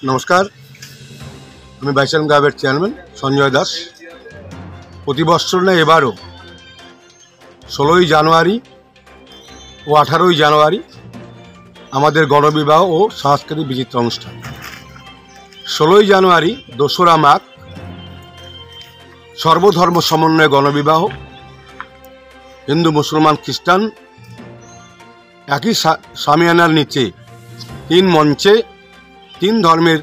নমস্কার, আমি বাইসান ক্লাবের চেয়ারম্যান সঞ্জয় দাস। প্রতি বছর না এবারও 16ই জানুয়ারি ও 18ই জানুয়ারি আমাদের গণবিবাহ ও সাংস্কৃতিক বিচিত্র অনুষ্ঠান। 16ই জানুয়ারি 2রা মাঘ সর্বধর্ম সমন্বয়ে গণবিবাহ, হিন্দু মুসলমান খ্রিস্টান একই সামিয়ানার নিচে 3 মঞ্চে 3 ধর্মের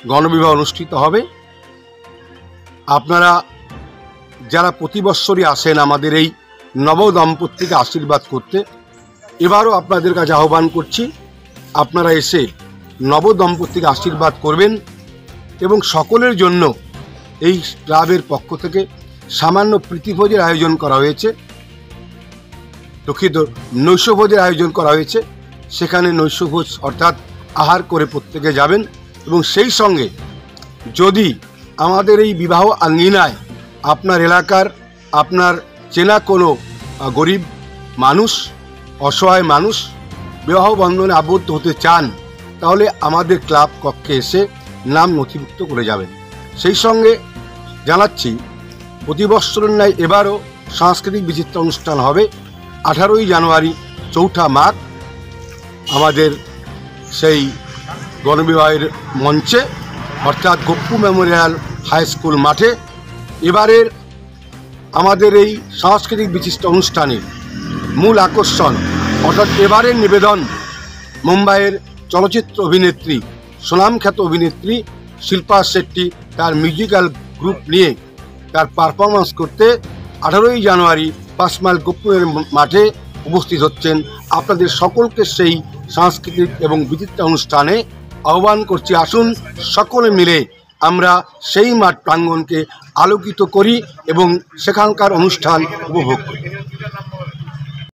গণবিবাহ অনুষ্ঠিত হবে। আপনারা যারা প্রতি বৎসরই আসেন আমাদের এই নব দম্পতিকে আশীর্বাদ করতে, এবারও আপনাদের কাছে আহ্বান করছি, আপনারা এসে নব দম্পতিকে আশীর্বাদ করবেন। এবং সকলের জন্য এই ক্লাবের পক্ষ থেকে সামান্য প্রীতিভোজের আয়োজন করা হয়েছে, নৈশভোজের আয়োজন করা হয়েছে। সেখানে নৈশভোজ অর্থাৎ আহার করে প্রত্যেকে যাবেন। এবং সেই সঙ্গে যদি আমাদের এই বিবাহ আঙ্গিনায় আপনার এলাকার আপনার চেনা কোনো গরিব মানুষ, অসহায় মানুষ বিবাহ বন্ধনে আবদ্ধ হতে চান, তাহলে আমাদের ক্লাব কক্ষে এসে নাম নথিভুক্ত করে যাবেন। সেই সঙ্গে জানাচ্ছি, প্রতি বৎসরের ন্যায় এবারও সাংস্কৃতিক বিচিত্র অনুষ্ঠান হবে 18ই জানুয়ারি 4ঠা মাঘ আমাদের সেই গণবিবাহের মঞ্চে, অর্থাৎ গপ্পু মেমোরিয়াল হাই স্কুল মাঠে। এবারের আমাদের এই সাংস্কৃতিক বিচিত্র অনুষ্ঠানের মূল আকর্ষণ অর্থাৎ এবারের নিবেদন মুম্বাইয়ের চলচ্চিত্র অভিনেত্রী, সুনামখ্যাত অভিনেত্রী শিল্পা শেট্টি তার মিউজিক্যাল গ্রুপ নিয়ে তার পারফরমেন্স করতে 18ই জানুয়ারি 5 মাইল গপ্পুরের মাঠে উপস্থিত হচ্ছেন। আপনাদের সকলকে সেই সাংস্কৃতিক এবং বিচিত্র অনুষ্ঠানে আহ্বান করছি। আসুন সকলে মিলে আমরা সেই মাঠ প্রাঙ্গণকে আলোকিত করি এবং সেখানকার অনুষ্ঠান উপভোগ করি।